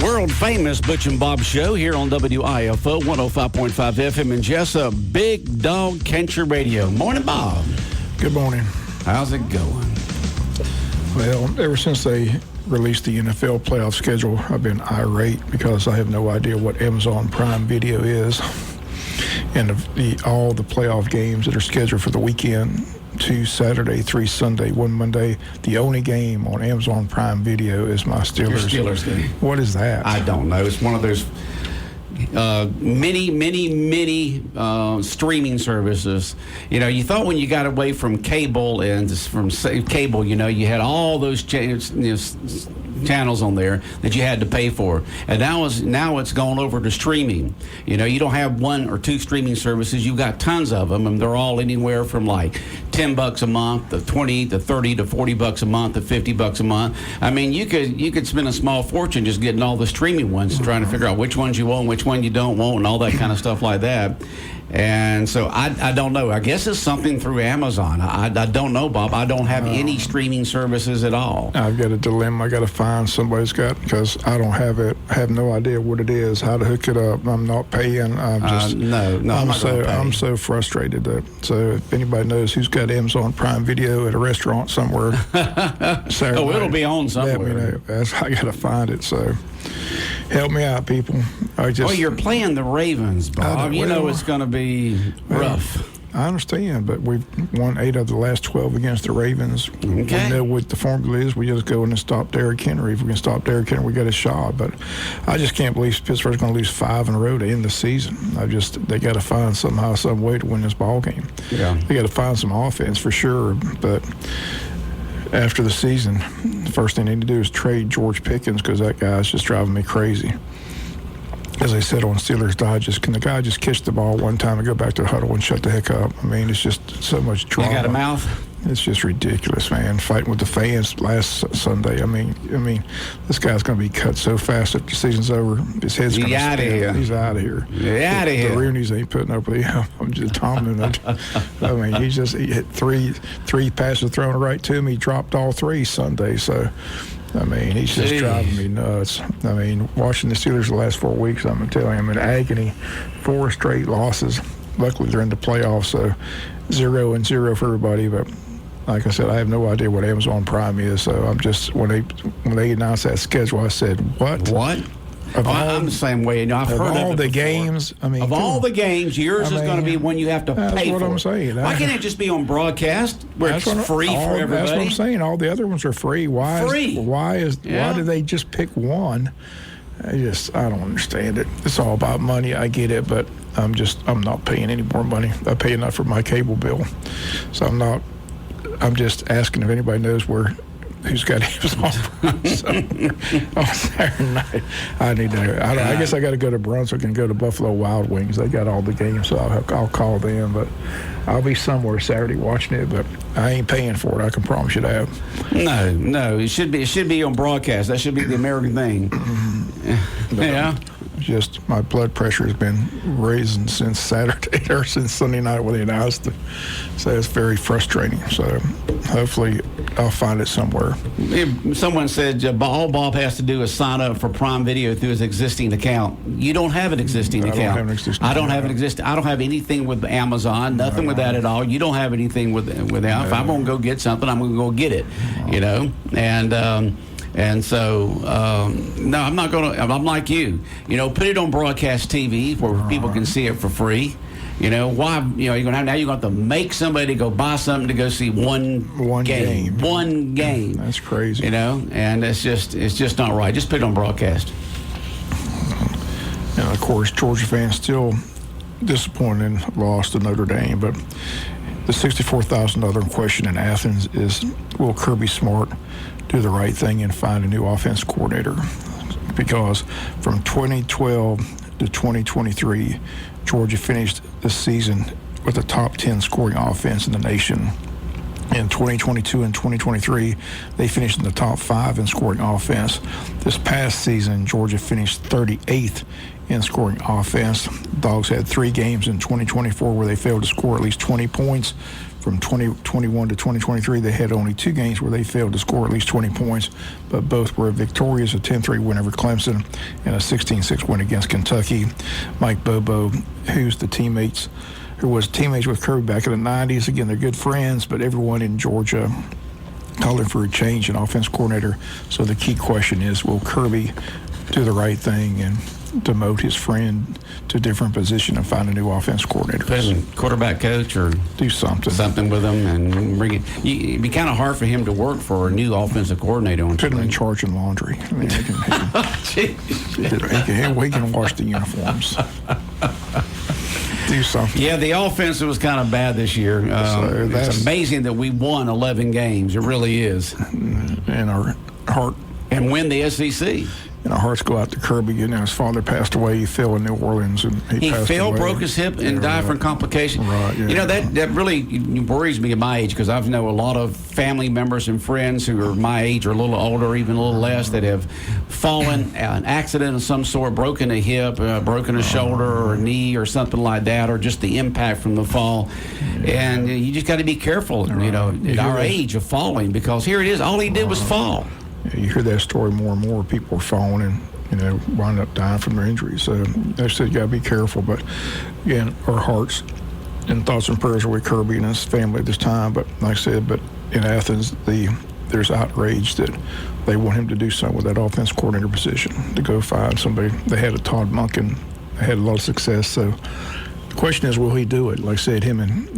World famous Butch and Bob show here on WIFO 105.5 FM in Jesup. Big Dog Country Radio. Morning, Bob. Good morning. How's it going? Well, ever since they released the NFL playoff schedule, I've been irate because I have no idea what Amazon Prime Video is. And all the playoff games that are scheduled for the weekend, 2 Saturday, 3 Sunday, 1 Monday. The only game on Amazon Prime Video is my Steelers. Your Steelers game. What is that? I don't know. It's one of those many streaming services. You know, you thought when you got away from cable and from cable, you know, you had all those channels on there that you had to pay for, and now it's gone over to streaming. You know, you don't have one or two streaming services. You've got tons of them, and they're all anywhere from like $10 a month to 20 to 30 to $40 a month to $50 a month. I mean, you could spend a small fortune just getting all the streaming ones, trying to figure out which ones you want, which one you don't want, and all that kind of stuff like that. And so I don't know. I guess it's something through Amazon. I don't know, Bob. I don't have any streaming services at all. I've got a dilemma. I got to find somebody's got, because I don't have it. I have no idea what it is, how to hook it up. I'm not paying. I'm just I'm so frustrated. So if anybody knows who's got Amazon Prime Video at a restaurant somewhere, Saturday it'll night, be on somewhere. Let me know. I got to find it. So help me out, people. You're playing the Ravens, Bob. You know it's going to be rough. I understand, but we've won 8 of the last 12 against the Ravens. Okay. We know what the formula is. We just go in and stop Derrick Henry. If we can stop Derrick Henry, we got a shot. But I just can't believe Pittsburgh's going to lose 5 in a row to end the season. They got to find somehow, some way to win this ball game. Yeah. They got to find some offense for sure. But after the season, the first thing they need to do is trade George Pickens, because that guy's just driving me crazy. As I said on Steelers Digest, can the guy just catch the ball one time and go back to the huddle and shut the heck up? I mean, it's just so much drama. You got a mouth? It's just ridiculous, man. Fighting with the fans last Sunday. I mean, this guy's going to be cut so fast after the season's over. His head's going to spin. He's out of here. Out of here. The Roonies ain't putting up with him. I'm just Tomlin. I mean, he hit three passes thrown right to him. He dropped all 3 Sunday. So, I mean, he's just driving me nuts. I mean, watching the Steelers the last 4 weeks, I'm telling you, I'm in agony. 4 straight losses. Luckily, they're in the playoffs, so 0-0 for everybody. But like I said, I have no idea what Amazon Prime is. So I'm just, when they announced that schedule, I said, what? What? I'm the same way. You know, I've heard of all it the before. Games. I mean, of all the games, yours is going to be one you have to pay for. That's what I'm saying. Why can't it just be on broadcast where it's free for everybody? That's what I'm saying. All the other ones are free. Why do they just pick one? I don't understand it. It's all about money. I get it, but I'm not paying any more money. I pay enough for my cable bill, so I'm just asking if anybody knows who's got Amazon on Saturday night. I need to. I guess I got to go to Brunswick and go to Buffalo Wild Wings. They got all the games, so I'll call them. But I'll be somewhere Saturday watching it. But I ain't paying for it. I can promise you that. No. It should be on broadcast. That should be the American thing. Yeah. Just my blood pressure has been raising since Saturday or since Sunday night when they announced it. So it's very frustrating. So hopefully I'll find it somewhere. Someone said all Bob has to do is sign up for Prime Video through his existing account. You don't have an existing account. I don't have an existing account. I don't have anything with Amazon, nothing with that at all. You don't have anything with that. No. If I'm going to go get something, I'm going to go get it, you know. And so, no, I'm not going to. I'm like you. You know, put it on broadcast TV where people can see it for free. You know, why? You know, you're going to have to make somebody go buy something to go see one game. One game. That's crazy. You know, and it's just not right. Just put it on broadcast. And of course, Georgia fans still disappointed and lost to Notre Dame, but the $64,000 question in Athens is: will Kirby Smart do the right thing and find a new offense coordinator? Because from 2012 to 2023, Georgia finished the season with a top 10 scoring offense in the nation. In 2022 and 2023, they finished in the top 5 in scoring offense. This past season, Georgia finished 38th in scoring offense. Dogs had 3 games in 2024 where they failed to score at least 20 points. From 2021 to 2023, they had only 2 games where they failed to score at least 20 points, but both were victorious, a 10-3 win over Clemson and a 16-6 win against Kentucky. Mike Bobo, who was teammates with Kirby back in the 90s. Again, they're good friends, but everyone in Georgia calling for a change in offense coordinator. So the key question is, will Kirby do the right thing and demote his friend to a different position and find a new offense coordinator? Put him in quarterback coach or do something with him and bring it. It'd be kind of hard for him to work for a new offensive coordinator. Put him in charge of laundry. I mean, he can wash the uniforms. Do something. Yeah, the offense was kind of bad this year. It's amazing that we won 11 games. It really is. And our heart. And win the SEC. And our hearts go out to Kirby. You know, his father passed away. He fell in New Orleans, and he passed fell, away. broke his hip, and died from complications. Right. Yeah. You know, that really worries me at my age, because I know a lot of family members and friends who are my age or a little older, or even a little less, that have fallen, an accident of some sort, broken a hip, broken a shoulder or a knee or something like that, or just the impact from the fall. And you just got to be careful, you know, at our age of falling, because here it is, all he did was fall. You hear that story more and more. People are falling and, you know, wind up dying from their injuries. So they said you got to be careful. But, again, our hearts and thoughts and prayers are with Kirby and his family at this time. But like I said, but in Athens, there's outrage that they want him to do something with that offense coordinator position, to go find somebody. They had a Todd Monken. They had a lot of success. So the question is, will he do it? Like I said,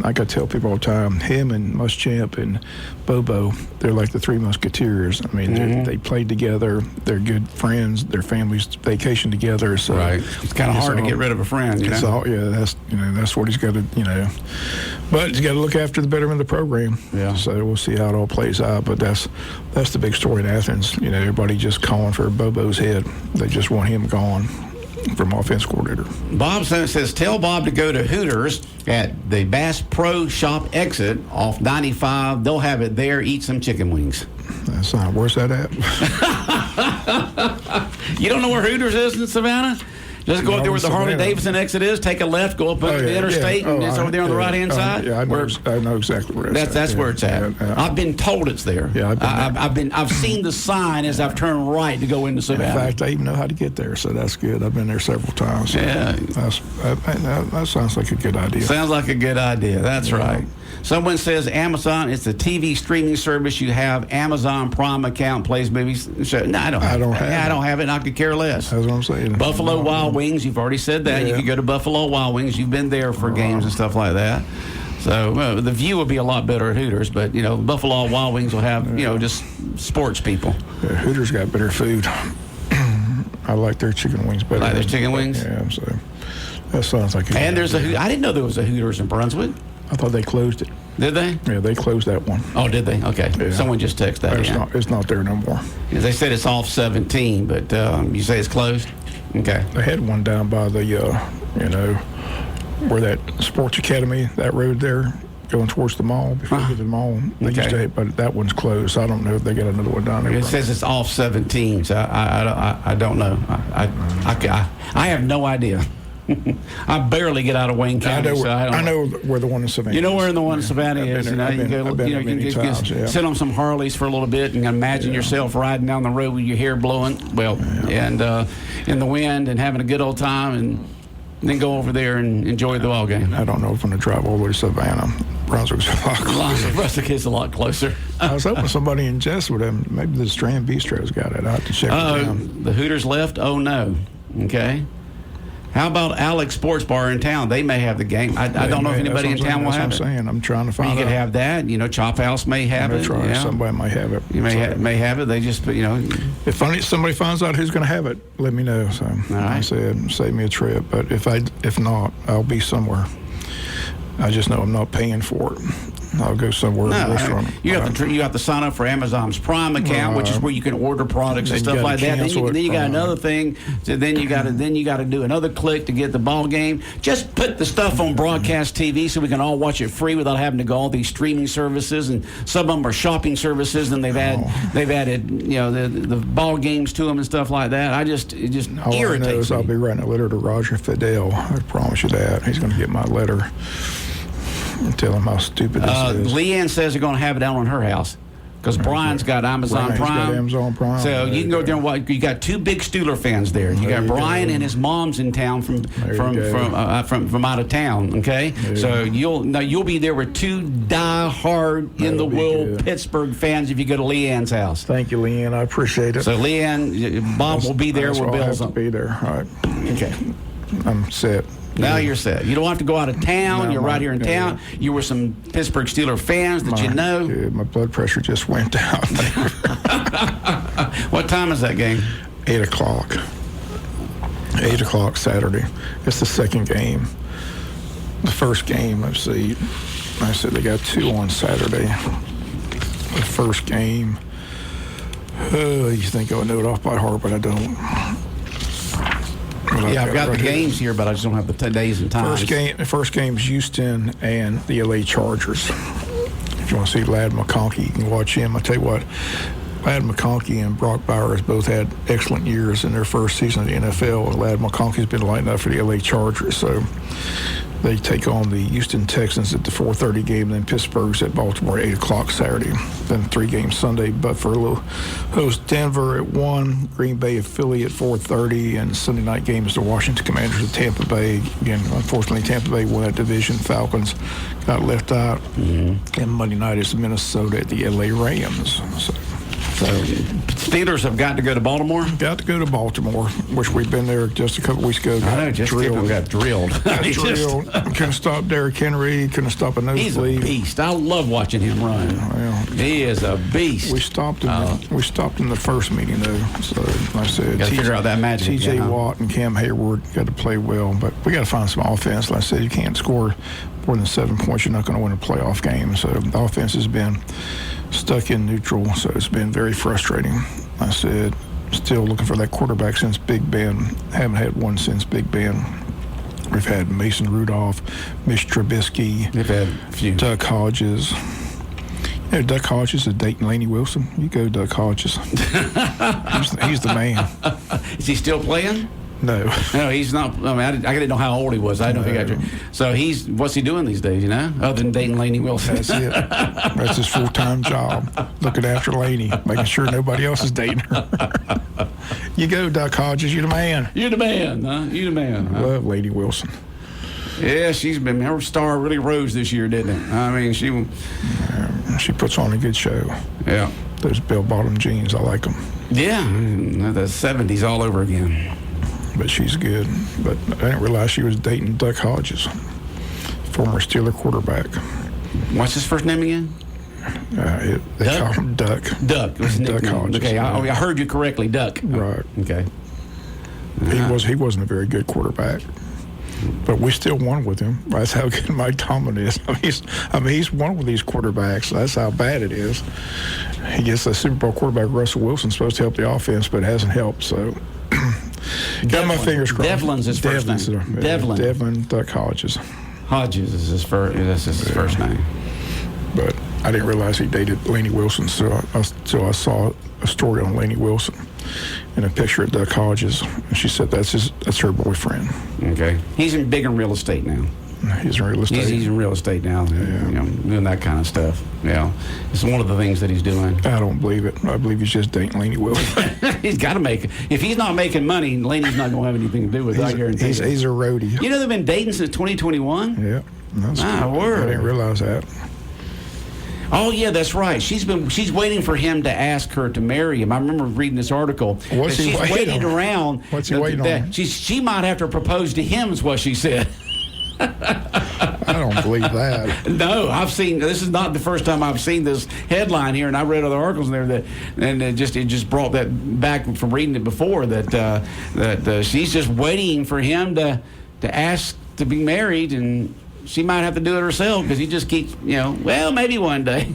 like I tell people all the time, him and Muschamp and Bobo, they're like the 3 Musketeers. I mean, they played together. They're good friends. Their families vacation together. So right. It's kind of hard to get rid of a friend. You know? That's what he's got to. You know, but he's got to look after the betterment of the program. Yeah. So we'll see how it all plays out. But that's the big story in Athens. You know, everybody just calling for Bobo's head. They just want him gone from offense coordinator. Bob says, tell Bob to go to Hooters at the Bass Pro Shop exit off 95. They'll have it there. Eat some chicken wings. That's not. Where's that at? You don't know where Hooters is in Savannah? Just go up there where the Harley-Davidson exit is, take a left, go up the interstate, and it's over there on the right-hand side. Yeah, I know exactly where it's at. That's where it's at. Yeah. I've been told it's there. Yeah, I've seen the sign as I've turned right to go into Savannah. In fact, I even know how to get there, so that's good. I've been there several times. So yeah. That sounds like a good idea. Sounds like a good idea. That's right. Someone says Amazon, it's a TV streaming service. You have Amazon Prime account, plays movies. No, I don't have it, and I could care less. That's what I'm saying. Buffalo Wild Wings, you've already said that. Yeah. You could go to Buffalo Wild Wings. You've been there for games and stuff like that. So the view would be a lot better at Hooters, but, you know, Buffalo Wild Wings will have, you know, just sports people. Yeah, Hooters got better food. I like their chicken wings better. Like their chicken wings? Yeah, so that sounds like I didn't know there was a Hooters in Brunswick. I thought they closed it. Did they? Yeah, they closed that one. Oh, did they? Okay. Yeah. Someone just texted that. It's not there no more. Yeah, they said it's off 17, but you say it's closed? Okay. They had one down by the, you know, where that Sports Academy, that road there, going towards the mall, before you get to the mall. But that one's closed, so I don't know if they got another one down there. It says it's off 17, so I don't know. I have no idea. I barely get out of Wayne County. I know where the one in Savannah. You know where the one in Savannah is. You can sit on some Harleys for a little bit and imagine yourself riding down the road with your hair blowing, and in the wind and having a good old time, and then go over there and enjoy the ball game. I don't know if I'm going to drive all the way to Savannah. Brunswick's a lot closer. Brunswick is a lot closer. I was hoping somebody in Jesup, maybe the Strand Bistro's got it. I have to check it out. The Hooters left? Oh, no. Okay. How about Alex Sports Bar in town? They may have the game. I don't know if anybody in town will have it. That's what I'm saying. I'm trying to find out. You could have that. You know, Chop House may have it. Yeah. Somebody might have it. You may have it. They just, you know. If somebody finds out who's going to have it, let me know. So I said, save me a trip. But if not, I'll be somewhere. I just know I'm not paying for it. I'll go somewhere in a restaurant. You have to sign up for Amazon's Prime account, which is where you can order products and stuff like that. Then you got another thing. So then you got to do another click to get the ball game. Just put the stuff on broadcast TV so we can all watch it free without having to go all these streaming services. And some of them are shopping services, and they've added the ball games to them and stuff like that. It just irritates me. I'll be writing a letter to Roger Fidel. I promise you that. He's going to get my letter and tell him how stupid this is. Leanne says they're going to have it down on her house because Brian's got Amazon Prime. So you can go there and watch. You got two big Steeler fans there. You got Brian and his mom's in town from out of town. Okay, so you'll be there with two die-hard in-the-wool Pittsburgh fans if you go to Leanne's house. Thank you, Leanne. I appreciate it. So Leanne, Bob will be there where Bill's on. Be there. All right. Okay. I'm set. Now you're set. You don't have to go out of town. No, you're right here in town. You were some Pittsburgh Steeler fans that you know. Dude, my blood pressure just went down. What time is that game? 8 o'clock. 8 o'clock Saturday. It's the second game. The first game, let's see. I said they got two on Saturday. The first game. You think I would know it off by heart, but I don't. Yeah, I've got the games here, but I just don't have the days and times. First game's Houston and the LA Chargers. If you want to see Ladd McConkey, you can watch him. I'll tell you what, Ladd McConkey and Brock Bowers both had excellent years in their first season of the NFL. Ladd McConkey's been lighting up for the LA Chargers, so they take on the Houston Texans at the 4:30 game, then Pittsburgh's at Baltimore at 8 o'clock Saturday. Then 3 games Sunday. Buffalo hosts Denver at 1, Green Bay at Philly at 4:30, and Sunday night game is the Washington Commanders at Tampa Bay. Again, unfortunately, Tampa Bay won that division. Falcons got left out. Mm-hmm. And Monday night is Minnesota at the LA Rams. So Steelers have got to go to Baltimore? Got to go to Baltimore, which we've been there just a couple weeks ago. I know, just got drilled. Couldn't stop Derrick Henry. Couldn't stop a nosebleed. He's a beast. I love watching him run. Well, he is a beast. We stopped him. We stopped in the first meeting, though. So, like I said, got to figure out that magic. T.J. Watt and Cam Hayward got to play well, but we got to find some offense. Like I said, you can't score more than 7 points. You're not going to win a playoff game. So the offense has been stuck in neutral, so it's been very frustrating. I said, still looking for that quarterback since Big Ben. Haven't had one since Big Ben. We've had Mason Rudolph, Mitch Trubisky. They've had a few. Duck Hodges. Duck Hodges is dating Laney Wilson. You go, Duck Hodges. he's the man. Is he still playing? No, he's not. I mean, I didn't know how old he was. I don't think I did. So what's he doing these days, other than dating Laney Wilson? That's it. That's his full-time job, looking after Laney, making sure nobody else is dating her. You go, Duck Hodges. You're the man. You're the man, huh? You're the man. Huh? I love Laney Wilson. Yeah, her star really rose this year, didn't it? I mean, she puts on a good show. Yeah. Those bell-bottom jeans, I like them. Yeah, the 70s all over again. But she's good. But I didn't realize she was dating Duck Hodges, former Steeler quarterback. What's his first name again? They call him Duck. Duck. Duck Hodges. Okay, I heard you correctly, Duck. Right. Okay. He wasn't a very good quarterback, but we still won with him. That's how good Mike Tomlin is. He's won with these quarterbacks. That's how bad it is. He gets the Super Bowl quarterback Russell Wilson supposed to help the offense, but it hasn't helped. So. Got my fingers crossed. Devlin's his first name. Devlin Duck Hodges. Hodges is his first. That's his first name. But I didn't realize he dated Laney Wilson, so I saw a story on Laney Wilson and a picture of Duck Hodges, and she said that's her boyfriend. Okay, he's big in real estate now. He's in real estate. He's in real estate now, doing that kind of stuff. Yeah, it's one of the things that he's doing. I don't believe it. I believe he's just dating Laney Wilson. He's got to make it. If he's not making money, Laney's not going to have anything to do with it. I guarantee he's a roadie. You know they've been dating since 2021. Yeah, word. I didn't realize that. Oh yeah, that's right. She's waiting for him to ask her to marry him. I remember reading this article. What's he she's waiting around. What's he waiting on? She might have to propose to him, is what she said. I don't believe that. No, this is not the first time I've seen this headline here, and I read other articles in there it just brought that back from reading it before that she's just waiting for him to ask to be married, and she might have to do it herself because he just keeps, well, maybe one day.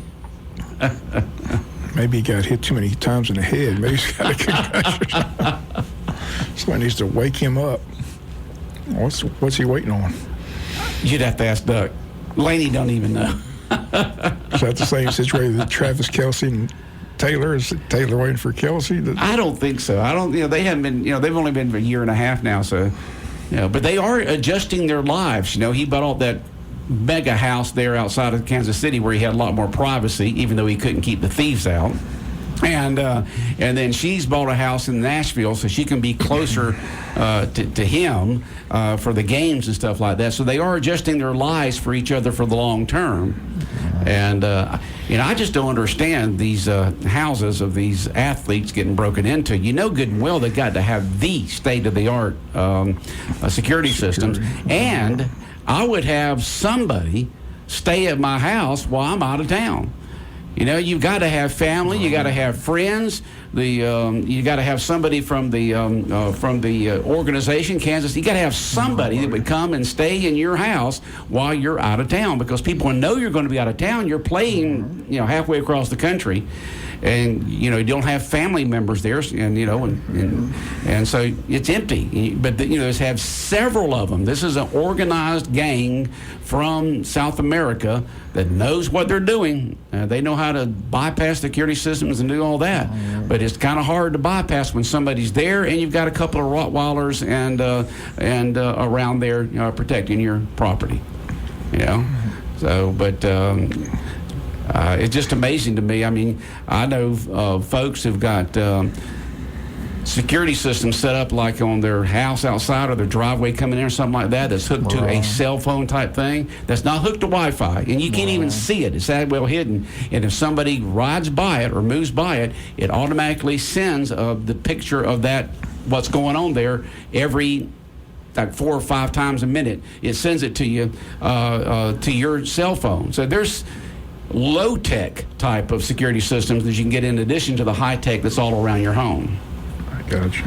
Maybe he got hit too many times in the head. Maybe he's got a concussion. Somebody needs to wake him up. What's he waiting on? You'd have to ask Duck. Laney don't even know. Is that the same situation with Travis Kelce and Taylor? Is Taylor waiting for Kelce? I don't think so. I don't. They haven't been. They've only been for a year and a half now. So, but they are adjusting their lives. He bought all that mega house there outside of Kansas City where he had a lot more privacy, even though he couldn't keep the thieves out. And then she's bought a house in Nashville so she can be closer to him for the games and stuff like that. So they are adjusting their lives for each other for the long term. And I just don't understand these houses of these athletes getting broken into. Good and well they got to have the state-of-the-art security systems. And I would have somebody stay at my house while I'm out of town. You've got to have family. You got to have friends. You got to have somebody from the organization, Kansas. You got to have somebody that would come and stay in your house while you're out of town, because people know you're going to be out of town. You're playing, halfway across the country, and you don't have family members there, and so it's empty. But there's have several of them. This is an organized gang from South America that knows what they're doing. They know how to bypass security systems and do all that. But it's kind of hard to bypass when somebody's there and you've got a couple of Rottweilers and around there protecting your property. So, but it's just amazing to me. I mean, I know folks who've got security systems set up like on their house outside or their driveway coming in or something like that that's hooked to a cell phone type thing that's not hooked to Wi-Fi, and you can't even see it. It's that well hidden. And if somebody rides by it or moves by it, it automatically sends the picture of that, what's going on there, every like 4 or 5 times a minute. It sends it to you to your cell phone. So there's low-tech type of security systems that you can get in addition to the high-tech that's all around your home. Gotcha.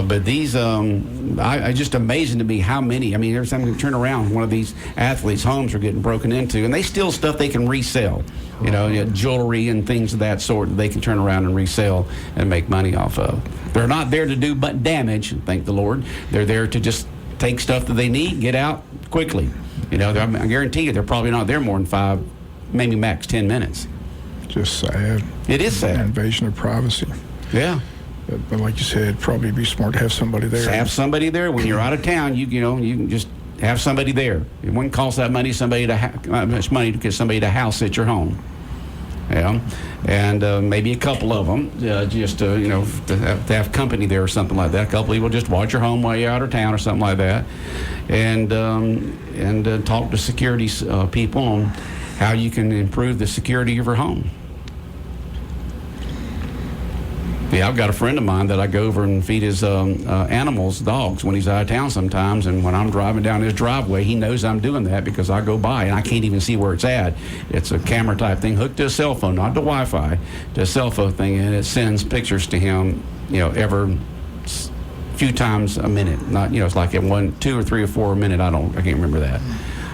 But these, I just amazing to me how many. I mean, every time you turn around, one of these athletes' homes are getting broken into, and they steal stuff they can resell. Jewelry and things of that sort that they can turn around and resell and make money off of. They're not there to do but damage, thank the Lord. They're there to just take stuff that they need, get out quickly. I guarantee you they're probably not there more than 5, maybe max 10 minutes. Just sad. It is sad. Invasion of privacy. Yeah. But like you said, it'd probably be smart to have somebody there. Have somebody there when you're out of town. You can just have somebody there. It wouldn't cost that money. Much money to get somebody to house at your home. And maybe a couple of them, just to have company there or something like that. A couple of people just watch your home while you're out of town or something like that, and talk to security people on how you can improve the security of your home. Yeah, I've got a friend of mine that I go over and feed his dogs, when he's out of town sometimes. And when I'm driving down his driveway, he knows I'm doing that because I go by and I can't even see where it's at. It's a camera type thing hooked to a cell phone, not to Wi-Fi, to a cell phone thing, and it sends pictures to him, every few times a minute. Not, it's like at 1, 2, or 3 or 4 a minute. I can't remember that,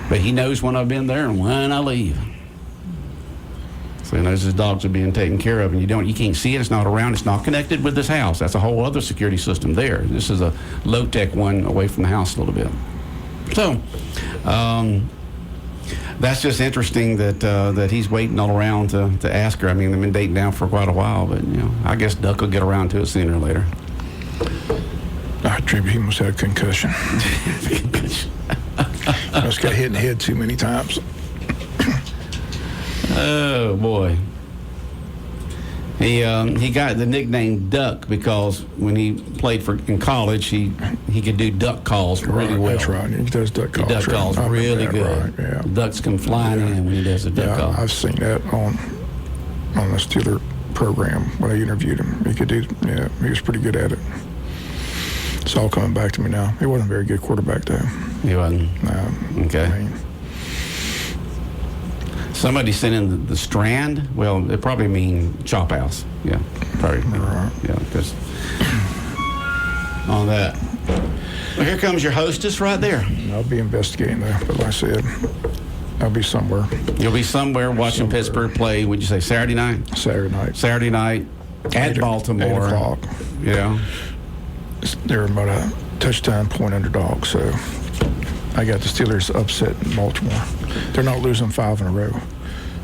but he knows when I've been there and when I leave. So he knows his dogs are being taken care of, and you can't see it. It's not around. It's not connected with this house. That's a whole other security system there. This is a low-tech one away from the house a little bit. So that's just interesting that he's waiting all around to ask her. I mean, they've been dating now for quite a while, but I guess Duck will get around to it sooner or later. I attribute he must have a concussion. Must got hit in the head too many times. Oh boy, he got the nickname Duck because when he played in college, he could do duck calls really well. That's right. He does duck calls. Duck calls really good. Right, yeah. Ducks come flying in when he does a duck call. I've seen that on the Steeler program when I interviewed him. He could do. Yeah, he was pretty good at it. It's all coming back to me now. He wasn't a very good quarterback though. He wasn't. No. Okay. Somebody sent in the Strand. Well, it probably mean Chop House. Yeah, probably. Right. Yeah, because on that. Well, here comes your hostess right there. I'll be investigating that, but like I said, I'll be somewhere. You'll be somewhere watching Pittsburgh play. Would you say Saturday night? Saturday night at Baltimore. 8 o'clock. Yeah. They're about a touchdown point underdog, so I got the Steelers upset in Baltimore. They're not losing 5 in a row.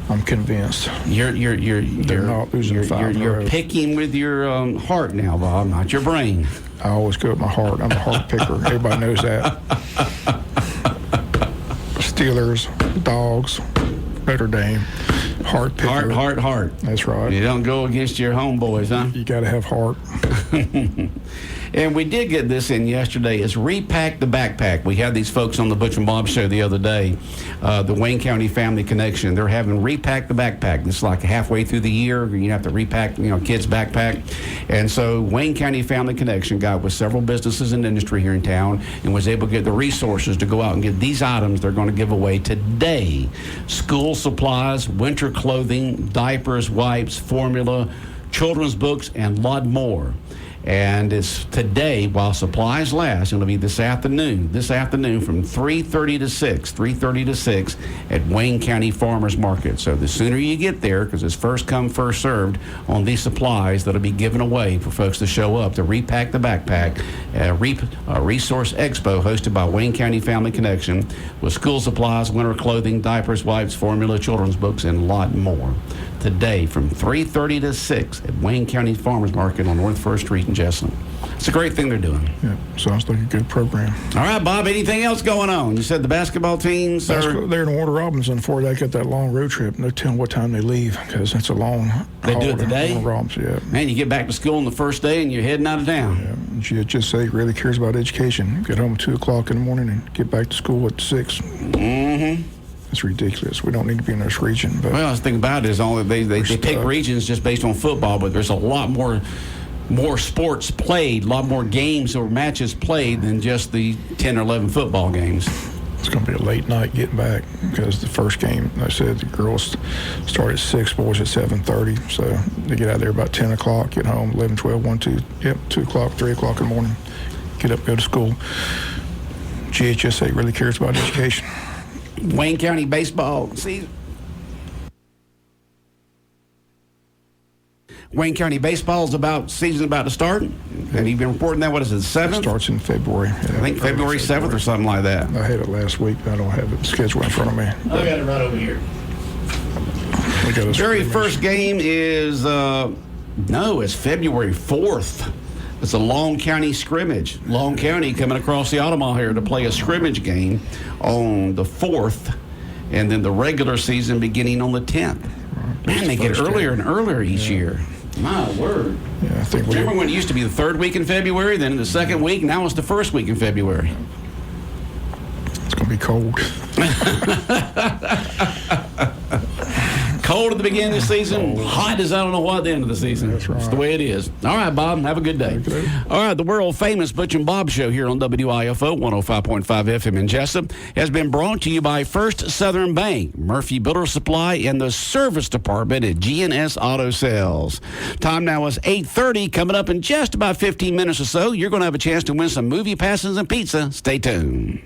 I'm convinced. They're not losing 5 in a row. You're picking with your heart now, Bob, not your brain. I always go with my heart. I'm a heart picker. Everybody knows that. Steelers, Dogs, Notre Dame, heart picker. Heart. That's right. You don't go against your homeboys, huh? You got to have heart. And we did get this in yesterday, is repack the backpack. We had these folks on the Butch and Bob show the other day, the Wayne County Family Connection. They're having repack the backpack. It's like halfway through the year, you have to repack, kids' backpack. And so Wayne County Family Connection got with several businesses and industry here in town and was able to get the resources to go out and get these items they're going to give away today. School supplies, winter clothing, diapers, wipes, formula, children's books, and a lot more. And it's today, while supplies last. It'll be this afternoon from 3:30 to 6 at Wayne County Farmers Market. So the sooner you get there, because it's first come, first served on these supplies that'll be given away for folks to show up to repack the backpack. Resource Expo hosted by Wayne County Family Connection with school supplies, winter clothing, diapers, wipes, formula, children's books, and a lot more. Today from 3:30 to 6 at Wayne County Farmers Market on North 1st Street in Jesup. It's a great thing they're doing. Yeah, sounds like a good program. All right, Bob, anything else going on? You said the basketball teams are... They're in Warner Robinson before they get that long road trip. No telling what time they leave because that's a long They do it today? Warner Robinson, yeah. Man, you get back to school on the first day and you're heading out of town. Yeah, GHSA really cares about education. Get home at 2 o'clock in the morning and get back to school at 6. Mm-hmm. It's ridiculous. We don't need to be in this region. But well, the thing about it is they pick regions just based on football, but there's a lot more sports played, a lot more games or matches played than just the 10 or 11 football games. It's going to be a late night getting back because the first game, like I said, the girls start at 6, boys at 7:30. So they get out there about 10 o'clock, get home 11, 12, 1, 2, 2 o'clock, 3 o'clock in the morning, get up, go to school. GHSA really cares about education. Wayne County baseball season. Wayne County baseball's season about to start. And you've been reporting that, what is it, the 7th? It starts in February. Yeah, I think February 7th or something like that. I had it last week. I don't have it scheduled in front of me. I got it right over here. The very first game is, it's February 4th. It's a Long County scrimmage. Long County coming across the Ottawa here to play a scrimmage game on the 4th, and then the regular season beginning on the 10th. Man, they get earlier and earlier each year. My word. Yeah, I think remember when it used to be the third week in February, then the second week, now it's the first week in February. It's going to be cold. Cold at the beginning of the season, hot as I don't know what at the end of the season. That's right. It's the way it is. All right, Bob, have a good day. All right, the world-famous Butch and Bob show here on WIFO 105.5 FM in Jesup has been brought to you by First Southern Bank, Murphy Builder Supply, and the service department at G&S Auto Sales. Time now is 8:30. Coming up in just about 15 minutes or so, you're going to have a chance to win some movie passes and pizza. Stay tuned.